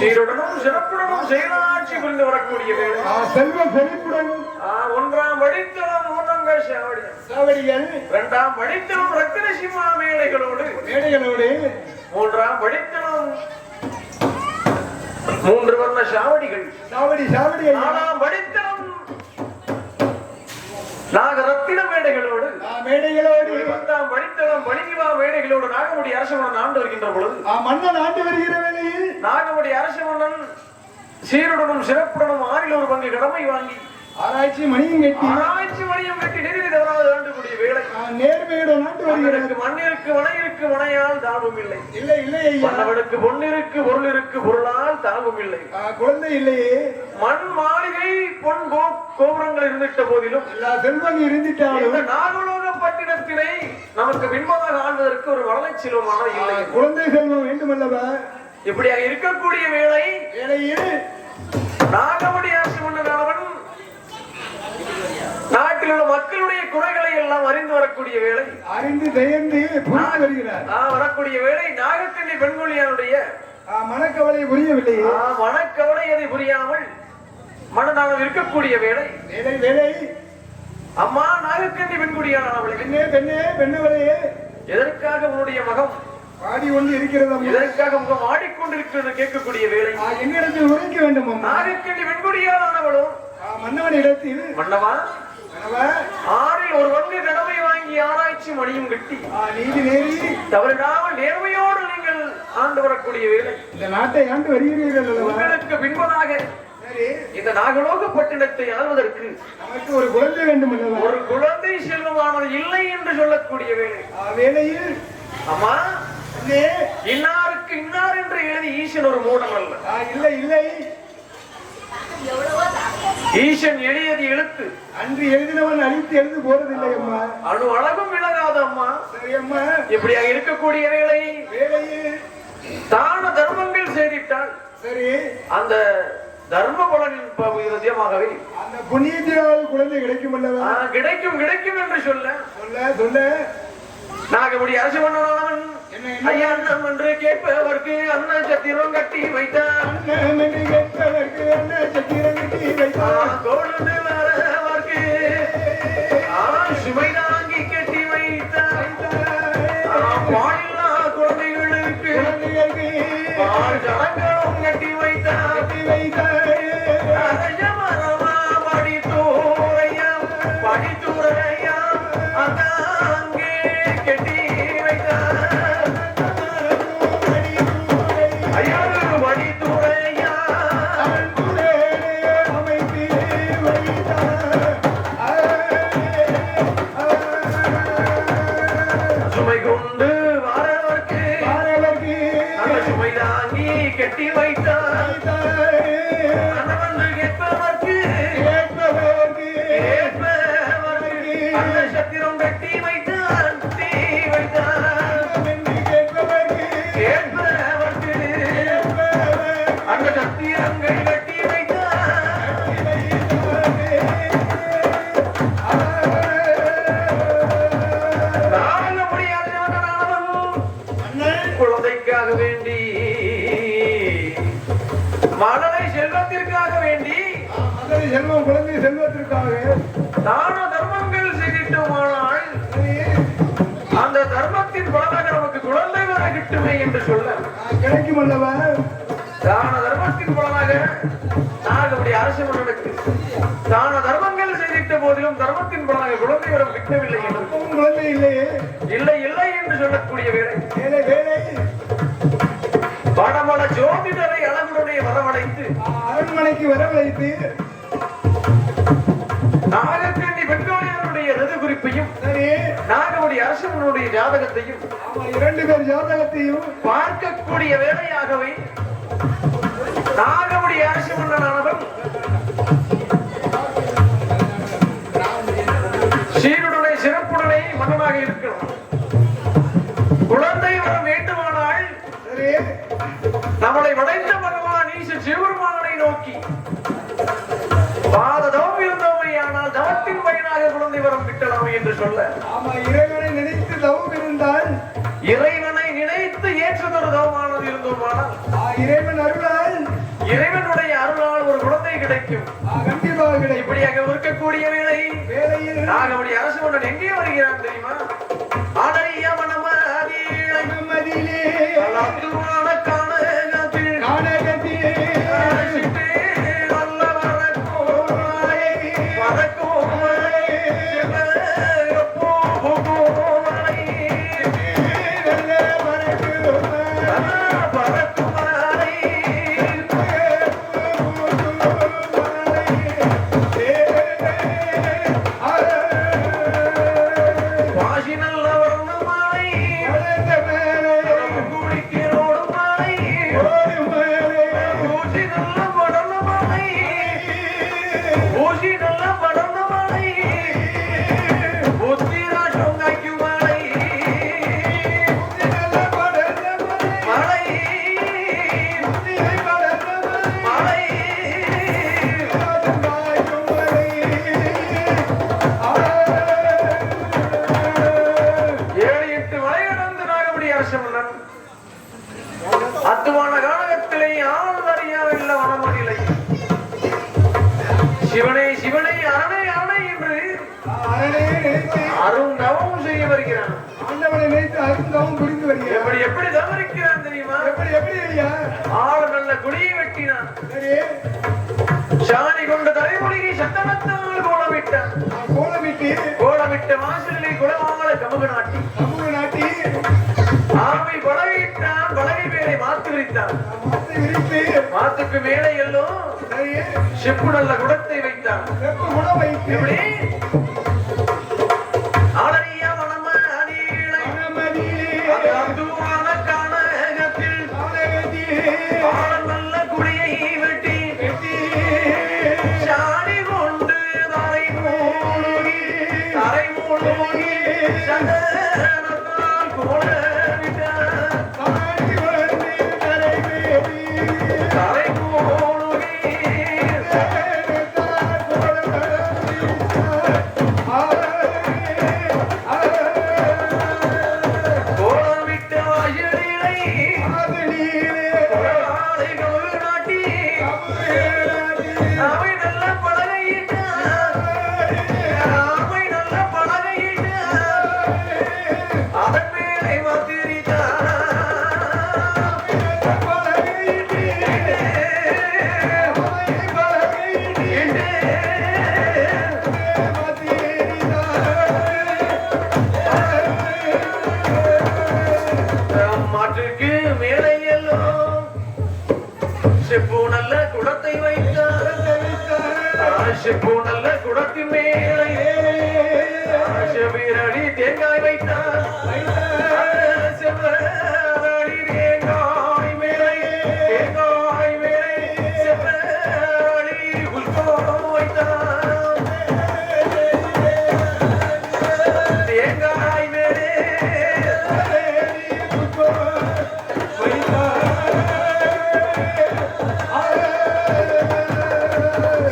சீருடனும் சிறப்புடனும் செயலாட்சி கொண்டு வரக்கூடிய செல்வ செழிப்புடன் ஒன்றாம் வடித்தளம் மூலங்கள் சாவடிகள், இரண்டாம் வடித்தளம் ரத்தின சிம்மா மேடைகளோடு மூன்றாம் வடித்தளம் 3 வர்ண சாவடிகள், நாலாம் வடித்தளம் நாகரத்தின மேடைகளோடு 10ஆம் வடித்தளம் வணிகவா மேடைகளோடு நாகமுடி அரசமன்னன் ஆண்டு வருகின்ற பொழுது மன்னன் ஆண்டு வருகிற வேளையில் நாகமுடி அரசமன்னன் சீருடனும் சிறப்புடனும் 1/6 பங்கு கடமை வாங்கி ஆராய்ச்சி மணியும் கட்டி நெருங்கி தவறாது ஆண்டக்கூடிய வேலை நேர்மையுடன் ஆண்டு வருகிறது. மண்ணிற்கு மனையிற்கு மனையால் தாழ்வும் இல்லை, இல்லை மன்னவனுக்கு பொன்னிற்கு பொருளிற்கு பொருளால் தாழ்வும் இல்லை. குழந்தை இல்லையே. மண் மாளிகை பொன் கோபுரங்கள் இருந்திட்ட போதிலும் எல்லா செல்வம் இருந்திட்டாலும் இந்த நாகலோக பட்டினத்தினை நமக்கு பின்பதாக ஆள்வதற்கு ஒரு வளமை செல்வமான இல்லை. குழந்தை செல்வம் வேண்டுமல்லவா? இப்படியாக இருக்கக்கூடிய வேளையில் நாகமுடி அரசு மன்னனானவன் நாட்டில் உள்ள மக்களுடைய குறைகளை எல்லாம் அறிந்து வரக்கூடிய வேளை, அறிந்து தயந்து வருகிறார். வரக்கூடிய வேளை நாகக்கண்ணி பெண்கொழியானுடைய மனக்கவலை புரியவில்லை. மனக்கவலை அதை புரியாமல் மனதானம் இருக்கக்கூடிய வேளை அம்மா நாகக்கண்ணி பெண்குடியானவளை, பெண்ணவளையே எதற்காக உன்னுடைய மகம் பாடி கொண்டு இருக்கிறது, எதற்காக முகம் ஆடிக்கொண்டிருக்கிறது கேட்கக்கூடிய வேலை என்னிடத்தில் உரைக்க வேண்டும். நாகக்கண்ணி பெண்குடியானவளும் மன்னவன் இடத்தில் மன்னவா 6 1 பங்கு கடமை வாங்கி ஆராய்ச்சி மணியும் கட்டி நீதி நேரி தவறிடாமல் நேர்மையோடு நீங்கள் ஆண்டு வரக்கூடிய வேலை, இந்த நாட்டை ஆண்டு வருகிறீர்கள். உங்களுக்கு பின்பதாக இந்த நாகலோக பட்டினத்தை ஆள்வதற்கு நமக்கு ஒரு குழந்தை வேண்டும். ஒரு குழந்தை செல்வமானது இல்லை என்று சொல்லக்கூடிய வேலை வேலையில் அம்மா இன்னாருக்கு இன்னார் என்று எழுதி ஈசன் ஒரு மூடம் அல்ல. இல்லை ஈசன் எழுதியது எழுத்து அன்று எழுதினவன் அழித்து எழுது போறதில்லை அம்மா. அணு அளவும் விலகாத அம்மா. சரி அம்மா. இப்படியாக இருக்கக்கூடிய வேளையில் தான தர்மங்கள் செய்திட்டால் சரி அந்த தர்ம பலனின் விதமாகவே அந்த புண்ணியத்தினால் குழந்தை கிடைக்கும் அல்லவா? கிடைக்கும் என்று சொல்ல நாகமுடி அரசு மன்னனானவன் ஐயன்னம் என்று கேட்பவர்க்கு அன்ன சத்திரம் கட்டி வைத்தான், கொழுந்து வரவர்க்கு சுமை தாங்கி கட்டி வைத்தான், பாலில்லா குழந்தைகளுக்கு பால் ஜனங்களும் கட்டி வைத்தான், படித்துறையா அங்கே கட்டி சுமை கொண்டு வாரவர்க்கு சுமை தாங்கி கட்டி வைத்தார், அந்த சத்திரம் கட்டி வைத்தான், கேட்பவர்க்கு அந்த சத்திரங்கள் கட்டி வைத்தான். நாங்க முடியாதவனானவன் குழந்தைக்காக வேண்டி மழலை செல்வத்திற்காக வேண்டி செல்வம் குழந்தை செல்வத்திற்காக தான தர்மங்கள் செய்திட்டோமானால் அந்த தர்மத்தின் பலனாக நமக்கு குழந்தை கிட்டுமே என்று சொல்ல கிடைக்கும் அல்லவா? தான தர்மத்தின் பலனாக நாகபடி அரசு மன்னனுக்கு தான தர்மங்கள் செய்திட்ட போதிலும் தர்மத்தின் பலனாக குழந்தை வரம் கிட்டவில்லை என்று குழந்தை இல்லையே. இல்லை இல்லை என்று சொல்லக்கூடிய வேலை வேலை வேலை படமள ஜோதிடரை அழகுடனே வரவழைத்து அரண்மனைக்கு வரவழைத்து நாகக்கண்ணி பெண்கோழியருடைய ரது குறிப்பையும் சரி நாகபடி அரசனுடைய ஜாதகத்தையும் ஆமா, 2 பேர் ஜாதகத்தையும் பார்க்கக்கூடிய வேலையாகவே நாகபடி அரசு மன்னனானவன் சீருடனே சிறப்புடனே மன்னனாக இருக்கணும். குழந்தை வர வேண்டுமானால் சரி நம்மளை வளைந்த பகவான் ஈச சிவபெருமானை நோக்கி பாததவம் இருந்தவையானால் தவத்தின் பயனாக குழந்தை வரம் விட்டலாமே என்று சொல்ல ஆமா, இறைவனை நினைத்து தவம் இருந்தால் இறைவனை நினைத்து ஏற்றதொரு தவமானது இருந்தோமானால் இறைவன் அருளால் இறைவனுடைய அருளால் ஒரு குழந்தை கிடைக்கும். கண்டிப்பாக கிடைக்கும். இப்படியாக இருக்கக்கூடிய வேளை வேலையில் நாகபடி அரசு மன்னன் எங்கே வருகிறான் தெரியுமா? மதிலே அத்துவான காலகத்திலே யாரும் அறியாவில்லை வனமதிலை சிவனை சிவனை அரணை அரணை என்று அருந்தவம் செய்ய வருகிறான். ஆண்டவனை நினைத்து அருந்தவம் புரிந்து வருகிறான். எப்படி எப்படி தவறிக்கிறான் தெரியுமா? எப்படி எப்படி ஐயா? ஆறு நல்ல குடியை வெட்டினான். சரி, சாணி கொண்ட தலைமுடியை சந்தனத்தால் கோலமிட்டான். கோலமிட்ட வாசலிலே குலவாங்கள கமுகு நாட்டி ஆமை பலகையிட்டான். பலகை மேலே மாத்து விரித்தான். மாத்துக்கு மேலே எல்லாம் செப்பு நல்ல குடத்தை வைத்தான். எப்படி ஆளறியா வனமதிலை அந்துவான கானகத்தில் ஆள் நல்ல குடியை வெட்டி சாணி கொண்டு தரை மூழ்கி சந்தனத்தால் கோலமிட்டான். தரை மூழ்கி கோலமிட்ட வாயிலை கோலாலை கமுகு நாட்டி அவை நல்ல பலகையிட்டான். அவை நல்ல பலகையிட்டான். அதன் மேலே மாத்திரித்தான். மாற்றுக்கு மேலே எல்லாம் செப்பு நல்ல குடத்தை வைத்தார். செப்பு நல்ல குடத்தின் மேலே செவ்வீரடி தேங்காய் வைத்தார். செவ்வரடி தேங்காய் மேலே செவ்வரடி புஷ்பம் வைத்தார். தேங்காய் மேலே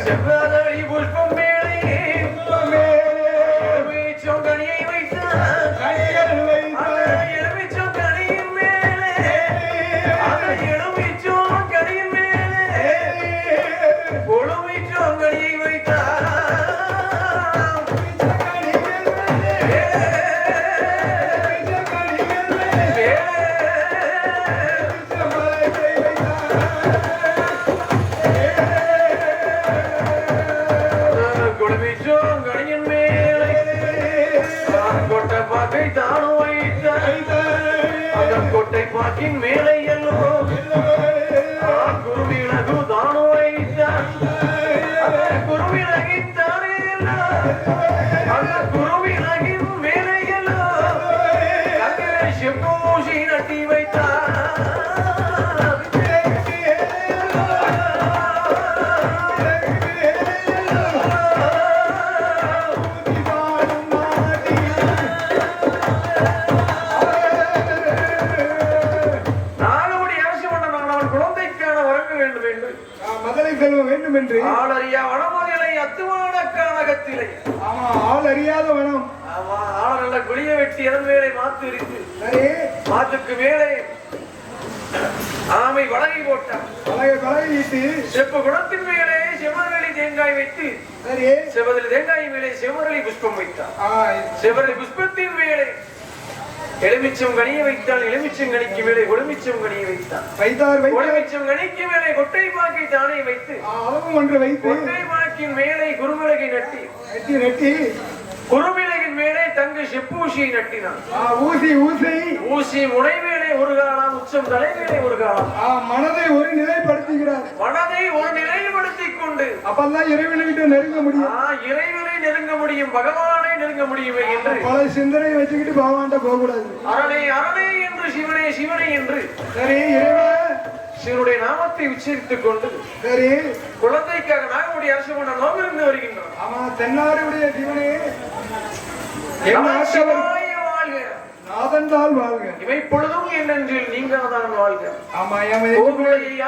செவ்வரடி புஷ்பம் மேலே செப்பூசி நட்டி வைத்தார் வேண்டும் என்று ஆளறியா வனமதிலை அத்துவான கானகத்திலே ஆமா ஆள் அறியாத வனம் ஆமா ஆள நல்ல குளிய வெட்டி அதன் மேலே மாத்து இருக்கு சரி மாத்துக்கு மேலே ஆமை வளகை போட்டான் பழகிட்டு செப்பு குடத்தின் மேலே செவ்வரளி தேங்காய் வைத்து சரி செவ்வரளி தேங்காய் மேலே செவ்வரளி புஷ்பம் வைத்தான் செவ்வரளி புஷ்பத்தின் மேலே எலுமிச்சம் கனியை வைத்தான் எலுமிச்சம் கனிக்கு மேலே ஒலுமிச்சம் கனியை வைத்தான் ஒலுமிச்சம் கனிக்கு மேலே கொட்டை பாக்கை தானே வைத்து அளவும் ஒன்று வைத்து கொட்டை பாக்கின் மேலே குருமிளகை நட்டி நட்டி குருமிளகின் மேலே தங்கு செப்பூசியை நட்டினான் ஊசி முனை மேலே ஒரு காலம் உச்சம் தலை மேலே ஒரு காலம் மனதை ஒரு நிலைப்படுத்துகிறார் மனதை ஒரு நிலைப்படுத்திக் கொண்டு அப்பதான் இறைவனை விட்டு நெருங்க முடியும் இறைவனை நெருங்க முடியும் பகவானை நெருங்க முடியும் என்று பல சிந்தனை வச்சுக்கிட்டு பகவான்கிட்ட போக கூடாது அரணே அரணே என்று சிவனே சிவனே என்று சரி இறைவன் சிவனுடைய நாமத்தை உச்சரித்துக் கொண்டு சரி குழந்தைக்காக நாகமுடி அரசு கொண்ட நோக்கம் இருந்து வருகின்றோம் ஆமா தென்னாருடைய சிவனே நாதன்தால் வாழ்க இவை பொழுதும் என்னென்றில் நீங்காதான் வாழ்க ஆமா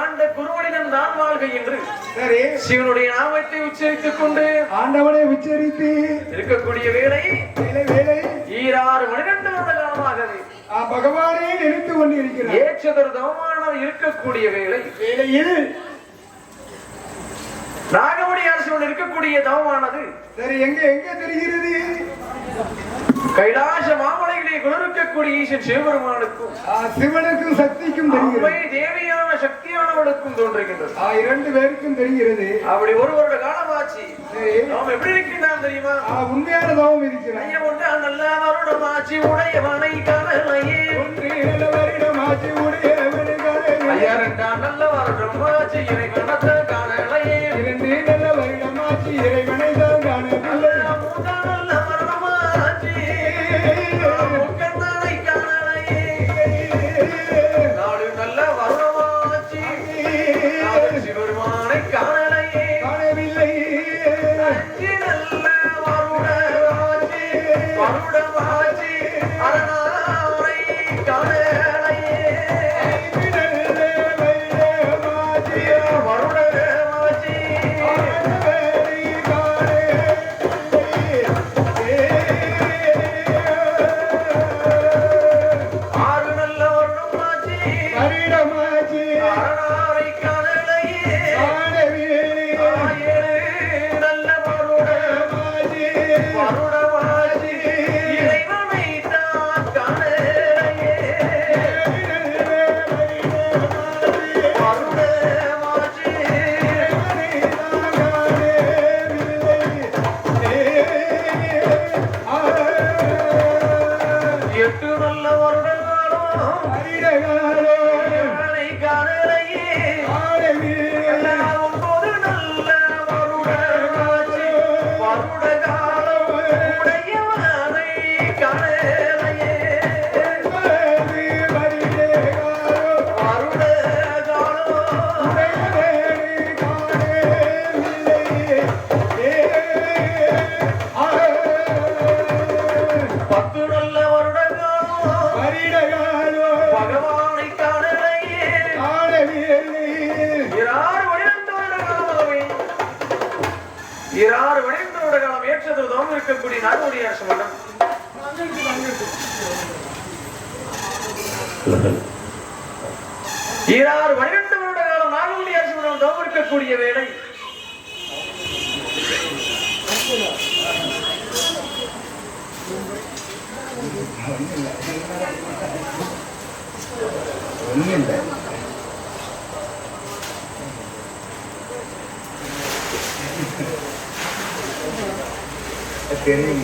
ஆண்ட குருவனிடம் தான் வாழ்க என்று சரி சிவனுடைய நாமத்தை உச்சரித்துக் கொண்டு ஆண்டவனை உச்சரித்து இருக்கக்கூடிய வேலை வேலை 12 வருட காலமாகவே பகவானே நினைத்து கொண்டிருக்கிறார் ஏற்றதொரு தவமான இருக்கக்கூடிய வேலையில் நாகமுடி அரசு இருக்கக்கூடிய தவமானது சரி எங்க எங்க தெரிகிறது கைலாச மாமலைகளை குளிர்க்கக்கூடிய ஈசன் சிவபெருமானுக்கும் சிவனுக்கும் சக்திக்கும் தெரிகிறது தேவையான சக்தியானவளுக்கும் தோன்றுகின்றது 2 பேருக்கும் தெரிகிறது அப்படி ஒரு வருட காலமாச்சு நாம் எப்படி இருக்கின்றான் தெரியுமா உண்மையான தவம் இருக்கிறான் ஐயா ஒன்றா நல்ல வருடமாச்சு உடையவனை காணலையே நல்ல வருடமாச்சு உடையவனை காணலையே ஐயா 2 நல்ல வருடமாச்சு இறைவனத்தை காணலையே 2 நல்ல வருடமாச்சு இறைவனை தான் காணவில்லை 3 நல்ல வருடமாச்சு முக்கண்ணனை காணலையே 4 நல்ல வருடமாச்சு சிவருமானை காணலையே காணவில்லை 5 நல்ல வருடமாச்சு வருடமாச்சு அரணாரை காணலையே 5 நல்ல வருடமாச்சு வருடமாச்சு இருக்கக்கூடிய நாகமுடி அரசு மன்றம் 12 வருட காலம் நாகமுடி அரசு மன்றம் தவம் இருக்கக்கூடிய வேலை ஒண்ணுமில்லை தெரியும்